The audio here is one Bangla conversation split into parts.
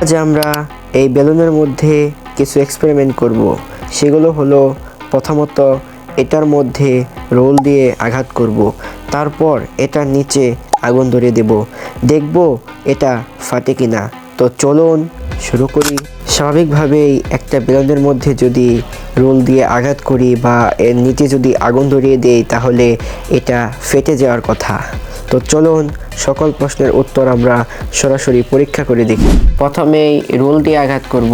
আজ আমরা এই বেলুনের মধ্যে কিছু এক্সপেরিমেন্ট করব। সেগুলো হলো, প্রথমত এটার মধ্যে রোল দিয়ে আঘাত করব, তারপর এটার নিচে আগুন ধরিয়ে দেব, দেখব এটা ফাটে কিনা। তো চলুন শুরু করি। স্বাভাবিকভাবেই একটা বেলুনের মধ্যে যদি রোল দিয়ে আঘাত করি বা এর নিচে যদি আগুন ধরিয়ে দেই তাহলে এটা ফেটে যাওয়ার কথা। তো চলুন সকল প্রশ্নের উত্তর আমরা সরাসরি পরীক্ষা করে দেখি। প্রথমেই রোল দিয়ে আঘাত করব,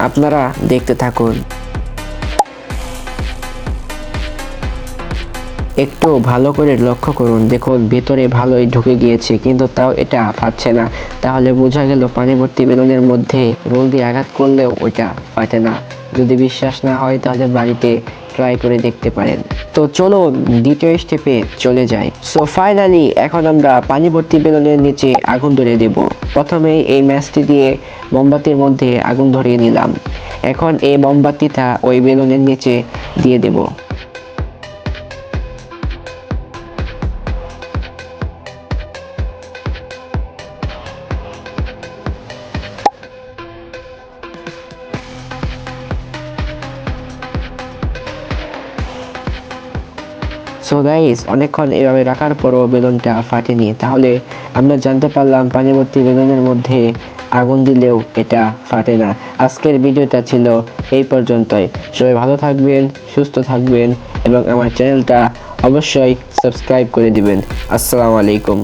আপনারা দেখতে থাকুন। একটু ভালো করে লক্ষ্য করুন, দেখুন ভেতরে ভালোই ঢুকে গিয়েছে, কিন্তু তাও এটা ফাটছে না। তাহলে বোঝা গেল পানি ভর্তি বেলুনের মধ্যে রোল দিয়ে আঘাত করলেও ওইটা ফাটে না। যদি বিশ্বাস না হয় তাহলে বাড়িতে ট্রাই করে দেখতে পারেন। তো চলুন দ্বিতীয় স্টেপে চলে যাই। সো ফাইনালি এখন আমরা পানি ভর্তি বেলুনের নিচে আগুন ধরিয়ে দেব। প্রথমেই এই ম্যাচটি দিয়ে মোমবাতির মধ্যে আগুন ধরিয়ে নিলাম। এখন এই মোমবাতিটা ওই বেলুনের নিচে দিয়ে দেব। সো গাইস, অনেকক্ষণ এভাবে রাখার পরও বেলুনটা ফাটেনি। তাহলে আমরা জানতে পারলাম পানি ভর্তি বেলুনের মধ্যে আগুন দিলেও এটা ফাটে না। আজকের ভিডিওটা ছিল এই পর্যন্তই। সবাই ভালো থাকবেন, সুস্থ থাকবেন এবং আমার চ্যানেলটা অবশ্যই সাবস্ক্রাইব করে দিবেন। আসসালামু আলাইকুম।